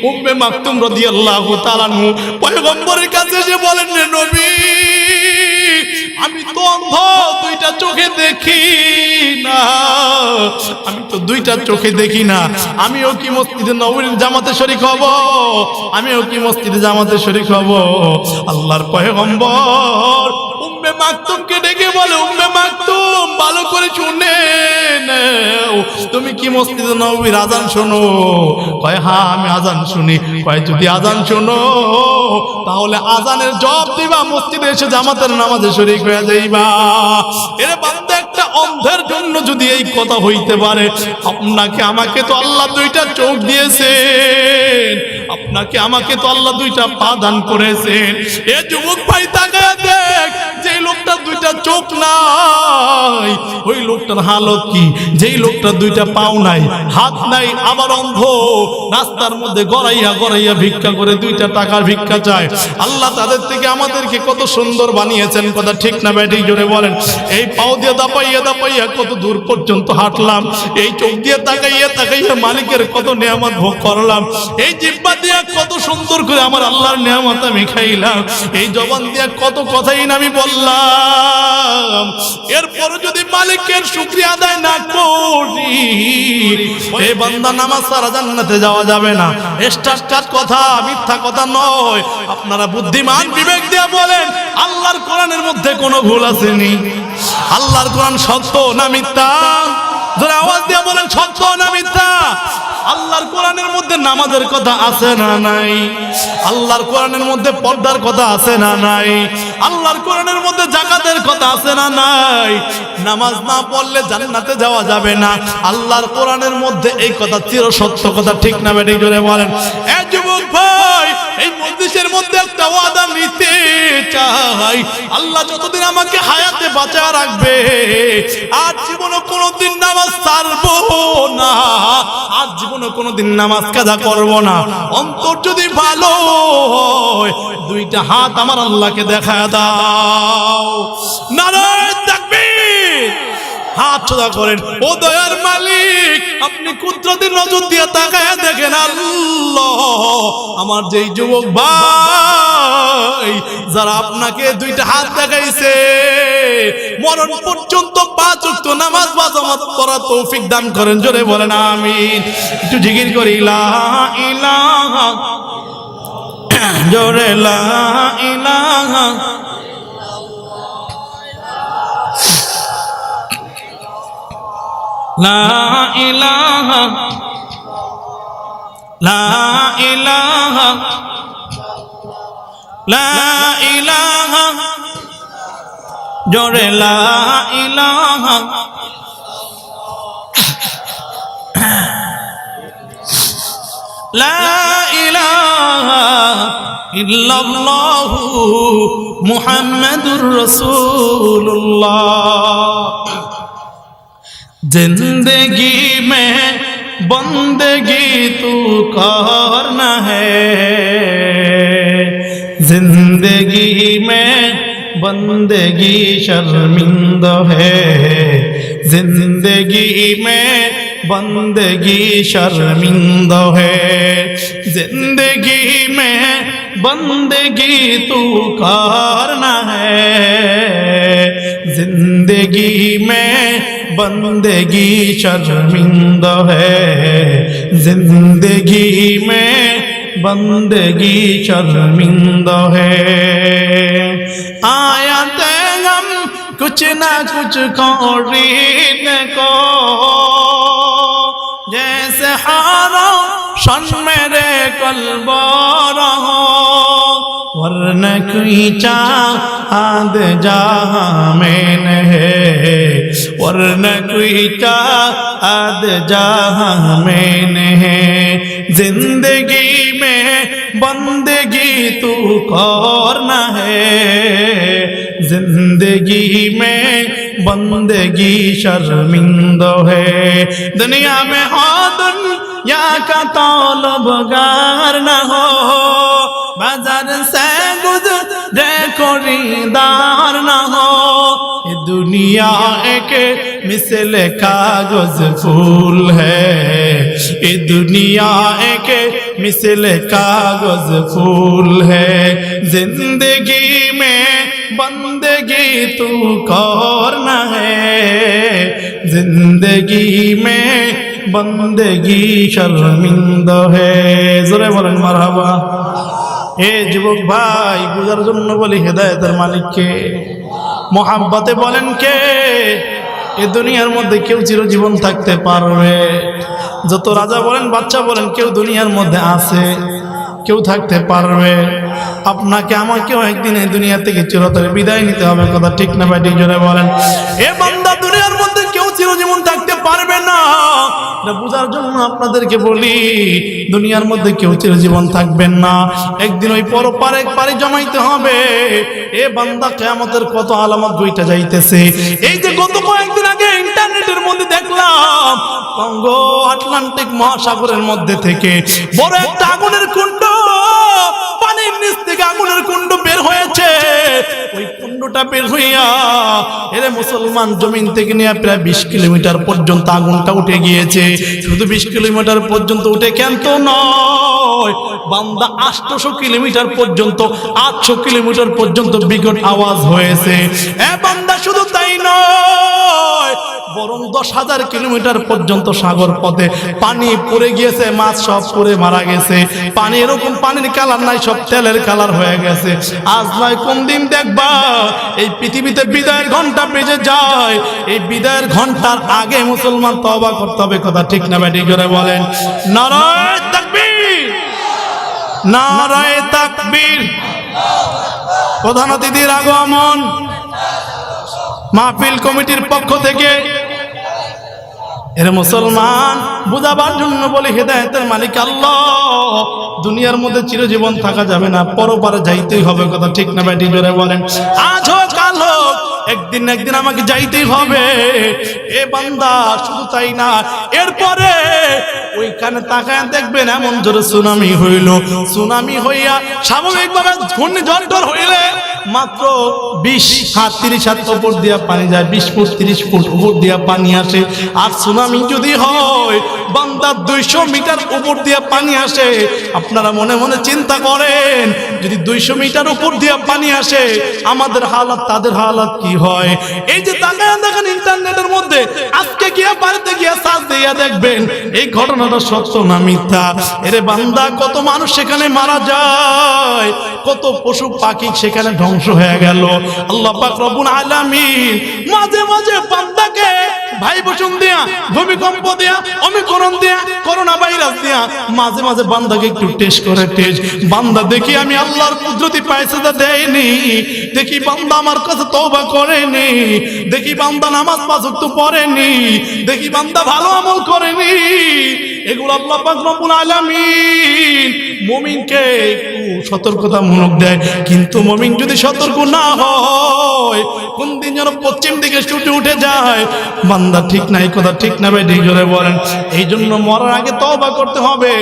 উম্মে মাকতুম রাদিয়াল্লাহু তাআলা আনহু পয়গম্বরের কাছে এসে বলেন, রে নবী, আমি তো অন্ধ, দুইটা চোখে দেখি না, আমি তো দুইটা চোখে দেখি না, আমিও কি মসজিদে নববীর জামাতে শরীক হব? আমিও কি মসজিদে জামাতে শরীক হব? আল্লাহর পয়গম্বর উম্মে মাকতুমকে ডেকে বলে, উম্মে মাকতুম, ভালো করে শুনে নাও, তুমি কি মসজিদে নববীর আযান শোনো? কয়, হ্যাঁ আমি আযান শুনি। কয়, যদি আযান শোনো তাহলে আযানের জবাব দিবা, মসজিদে এসে জামাতের নামাজে শরীক হয়ে যাইবা। এরে বান্দা, একটা অন্ধের জন্য যদি এই কথা হইতে পারে, আপনাকে আমাকে তো আল্লাহ দুইটা চোখ দিয়েছেন, আপনাকে আমাকে তো আল্লাহ দুইটা পা দান করেছেন। এ যুবক ভাই, তাকায় দেখ, যে লোকটা দুইটা চোখ নাই, ওই লোকটার হালত কি? যেই লোকটা দুইটা পাও নাই, হাত নাই, আবার অন্ধ, রাস্তার মধ্যে গড়াইয়া গড়াইয়া ভিক্ষা করে, দুইটা টাকার ভিক্ষা চায়। আল্লাহ তাদের থেকে আমাদেরকে কত সুন্দর বানিয়েছেন, কথা ঠিক না ব্যাঠিক? জোরে বলেন। এই পাও দিয়ে দাপাইয়া দাপাইয়া কত দূর পর্যন্ত হাঁটলাম, এই চোখ দিয়ে তাকাইয়া তাকাইয়া মালিকের কত নিয়ামত ভোগ করলাম, এই জিহ্বা দিয়ে কত সুন্দর করে আমার আল্লাহর নিয়ামত আমি খাইলাম, এই জবান দিয়ে কত কথাই না আমি বললাম। এরপর যদি মালিকের শুকরিয়া আদায় না করি, এই বান্দা নামাজ ছাড়া জান্নাতে যাওয়া যাবে না। স্টার্ট কথা, মিথ্যা কথা নয়। আপনারা বুদ্ধিমান বিবেক দিয়ে বলেন, আল্লাহর কোরআনের মধ্যে কোনো ভুল আসেনি? আল্লাহর কোরআন সত্য না মিথ্যা? যারা আওয়াজ দিয়ে বলেন, সত্য না মিথ্যা? আল্লাহর কোরআনের মধ্যে নামাজের কথা আছে না নাই? আল্লাহর কোরআনের মধ্যে পর্দার কথা আছে না নাই? আল্লাহর কোরআনের মধ্যে যাকাতের কথা আছে না নাই? নামাজ না পড়লে জান্নাতে যাওয়া যাবে না, আল্লাহর কোরআনের মধ্যে এই কথা চির সত্য, কথা ঠিক না বেঠিক? জোরে বলেন। এ যুবক ভাই, এই মজলিসের মধ্যে একটা ওয়াদা নিতে চাই, আল্লাহ যতদিন আমাকে হায়াতে বাঁচা রাখবে, আর জীবনে কোনোদিন নামাজ ছাড়বো না, আর জীবনে কোনোদিন নামাজ কাজা করব না। অন্তর যদি ভালো হয়, দুইটা হাত আমার আল্লাহকে দেখা দাও। নারায়ে তাকবীর, হাত সোজা করেন। ও দয়ার মালিক, আপনি কুদরতের নজর দিয়ে তাকায় দেখেন, আল্লাহ আমার যেই যুবক ভাই যারা আপনাকে দুইটা হাত দেখাইছে, মরণ পর্যন্ত 5 ওয়াক্ত নামাজ জামাত পড়ার তৌফিক দান করেন। জোরে বলেন আমিন। একটু জিকির করি, লা ইলাহা, জোরে লা ইলাহা, লা ইলাহা, লা ইলাহা, লা ইলাহা, জোরে লা ইলাহা, লা ইলাহা ইল্লাল্লাহু মুহাম্মাদুর রাসূলুল্লাহ। जिंदगी में बंदगी तू करना है, जिंदगी में बंदगी शर्मिंदा है, जिंदगी में बंदगी शर्मिंदा है, जिंदगी में बंदगी तू करना है, जिंदगी में बंदगी शर्मिंदा है, जिंदगी में बंदगी शर्मिंदा है। आया ते हम कुछ ना कुछ करीने को, जैसे हारो शन मेरे कल्बो रहो, वरना कोई चाँद जहाँ में है, वरना कोई चाँद जहाँ में है, जिंदगी में बंदगी तू करना है, जिंदगी में बंदगी शर्मिंदा है। दुनिया में हो दुनिया का तौलबगार न हो, बाजार से गुजरे खरीदार न हो, ये दुनिया एक मिसल कागज फूल है, ये दुनिया एक मिसल कागज फूल है जिंदगी में बंदगी तू करना है जिंदगी में बंदगी शर्मिंदा है जोरे बोलें मरहबा ए যুবক ভাই বুঝার জন্য বলি হেদায়েতের মালিক কে মোহাব্বতে বলেন কে এই দুনিয়ার মধ্যে কেউ চিরজীবন থাকতে পারবে যত রাজা বলেন বাচ্চা বলেন কেউ দুনিয়ার মধ্যে আছে কেউ থাকতে পারবে আপনাকে আমাকেও একদিন এই দুনিয়া থেকে চিরতরে বিদায় নিতে হবে কথা ঠিক না ভাই ঠিক জোরে বলেন এ বান্দা দুনিয়ার মধ্যে কেউ চিরজীবন থাকতে পারবে না এটা বোঝার জন্য আপনাদেরকে বলি দুনিয়ার মধ্যে কেউ চিরজীবন থাকবেন না একদিন ওই পরপারে পারে জমাইতে হবে এ বান্দা কিয়ামতের কত আলামত বইটা যাইতেছে এই যে গত কয়েকদিন আগে ইন্টারনেটের মধ্যে দেখলাম কঙ্গো আটলান্টিক মহাসাগরের মধ্যে থেকে বড় একটা আগুনের কুণ্ড পানির নিচ থেকে আগুনের কুণ্ড বের হয়েছে ওই কুণ্ডটা বের হইয়া এরে মুসলমান জমিন থেকে নিয়ে প্রায় 20 কিলোমিটার পর্যন্ত আগুনটা উঠে গিয়েছে শুধু 20 কিলোমিটার পর্যন্ত উঠে কেন তো নয় বান্দা 800 কিলোমিটার পর্যন্ত 800 কিলোমিটার পর্যন্ত বিকট আওয়াজ হয়েছে এ বান্দা শুধু তাই নয় বরং 10,000 কিলোমিটার পর্যন্ত সাগর পথে পানি পড়ে গিয়েছে মাছ সব পড়ে মারা গেছে পানি এরকম পানির কালার নাই সব তেলের কালার হয়ে গেছে আজ নয় কোন দিন দেখবা এই পৃথিবীতে বিদায়ের ঘন্টা বেজে যায় এই বিদায়ের ঘন্টার আগে মুসলমান তওবা করতে হবে কথা ঠিক না ভাই ঠিক করে বলেন নারায়ে তাকবীর নারায়ে তাকবীর প্রধান অতিথির আগমন মাহফিল কমিটির পক্ষ থেকে এর মুসলমান বুঝাবার জন্য বলি হেদায়েতের মালিক আল্লাহ দুনিয়ার মধ্যে চিরজীবন থাকা যাবে না পরপারে যাইতেই হবে কথা ঠিক না ভাই ঠিক জোরে বলেন আজ হোক কাল হোক একদিন না একদিন আমাকে যাইতেই হবে এ বান্দা শুধু তাই না এরপরে ওইখানে তাকায় দেখবেন এমন জোরে সুনামি হইল সুনামি হইয়া স্বাভাবিকভাবে ঘূর্ণিঝড় হইলে মাত্র 20 হাত 30 হাত উপর দিয়া পানি যায় 20 ফুট 30 ফুট উপর দিয়া পানি আসে আর সুনামি যদি হয় বান্দা 200 মিটার উপর দিয়া পানি আসে আপনারা মনে মনে চিন্তা করেন যদি 200 মিটার উপর দিয়া পানি আসে আমাদের হালাত তাদের হালাত কি হয় এই যে তাকায় দেখেন ইন্টারনেটের মধ্যে আজকে গিয়া বাড়িতে গিয়া সার্চ দিয়া দেখবেন এই ঘটনাটা সত্য না মিথ্যা এরে বান্দা কত মানুষ সেখানে মারা যায় কত পশু পাখি সেখানে ধ্বংস হয়ে গেল আল্লাহ পাক রব্বুল আলামিন মাঝে মাঝে বান্দাকে ভাইবসন দিয়া ভূমিকম্প দিয়া অমিক্রণ দিয়া করোনা ভাইরাস দিয়া মাঝে মাঝে বান্দাকে একটু টেস্ট করে টেস্ট বান্দা দেখি আমি আল্লাহর কুদরতি পয়সাটা দেইনি দেখি বান্দা আমার কাছে তওবা করেনি দেখি বান্দা নামাজ পাঁচ ওয়াক্ত পড়েনি দেখি বান্দা ভালো আমল করেনি এগুলো আল্লাহ পাক রব্বুল আলামিন মুমিনকে সতর্কতামূলক দেয় কিন্তু মুমিন যদি সতর্ক না হয় কোন দিন যেন পশ্চিম দিকে ছুটে উঠে যায় বান্দা ঠিক নাই কথা ঠিক না ভাই ঠিক জোরে বলেন এই জন্য মরার আগে তওবা করতে হবে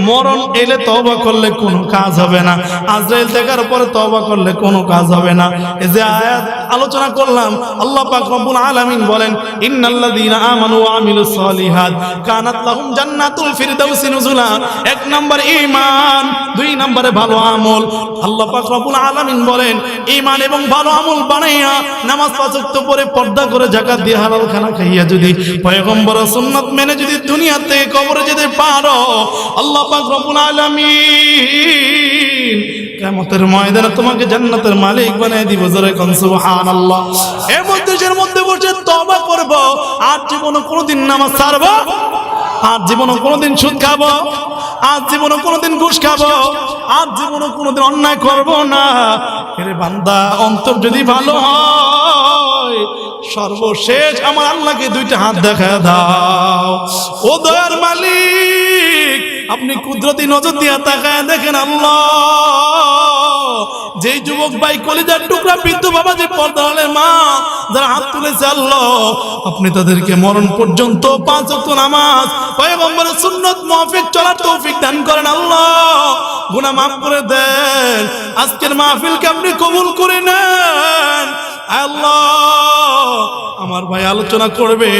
মরণ এলে তওবা করলে কোনো কাজ হবে না আজরাইল দেখার পরে তওবা করলে কোনো কাজ হবে না এই যে আয়াত আলোচনা করলাম আল্লাহ পাক রব্বুল আলামিন বলেন ইন্নাল্লাযীনা আমানু ওয়া আমিলুস সলিহাত কানাত লাহুম জান্নাতুল ফিরদাউসি নুজুলা এক নম্বর ঈমান দুই নম্বরে ভালো আমল আল্লাহ পাক রব্বুল আলামিন বলেন ঈমান এবং ভালো আমল বানাইয়া নামাজ পাঁচ ওয়াক্ত পড়ে পর্দা করে যাকাত দিয়ে হালাল খানা খাইয়া যদি পয়গম্বরের সুন্নাত মেনে যদি দুনিয়া থেকে কবরে যেতে পারো আল্লাহ পাক রব্বুল আলামিন কিয়ামতের ময়দানে তোমাকে জান্নাতের মালিক বানিয়ে দিব জোরে কোন সুবহানাল্লাহ এই মধ্যের মধ্যে বসে তওবা করব আর জীবনে কোনোদিন নামাজ ছাড়ব আর জীবনে কোনোদিন সুদ খাবো আর জীবনে কোনোদিন ঘুষ খাবো আর জীবনে কোনোদিন অন্যায় করব না এরে বান্দা অন্তর যদি ভালো হয় সর্বশেষ আমার আল্লাহকে দুইটা হাত দেখা দাও ও দয়ার মালিক আপনি কুদরতি নজর দিয়ে তাকায় দেখেন আল্লাহ যেই যুবক ভাই কলিজার টুকরা বৃদ্ধ বাবা যে পর্দালের মা যারা হাত তুলেছে আল্লাহ আপনি তাদেরকে মরণ পর্যন্ত 5 ওয়াক্ত নামাজ পয়গম্বরের সুন্নাত মাফিক চলার তৌফিক দান করেন আল্লাহ গুনাহ মাফ করে দেন আজকের মাহফিলকে আপনি কবুল করে নেন আল্লাহ আমার ভাই আলোচনা করবে,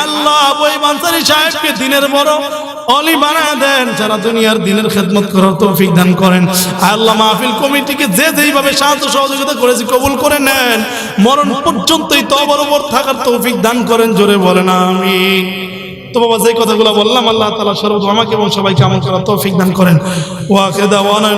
আল্লাহ ওই আনসারী সাহেবকে দিনের বড় অলি বানায় দেন, যারা দুনিয়ার দিনের খেদমত করার তৌফিক দান করেন। আল্লাহ মাহফিল কমিটিকে যে যেইভাবে সাহায্য সহযোগিতা করেছে কবুল করে নেন, মরণ পর্যন্তই তওবার উপর থাকার তৌফিক দান করেন, জোরে বলেন আমিন। তো বাবা যে কথাগুলো বললাম আল্লাহ তাআলা সর্বদা আমাকে এবং সবাইকে আমল করার তৌফিক দান করেন। ওয়া আখিরু দাওয়ানা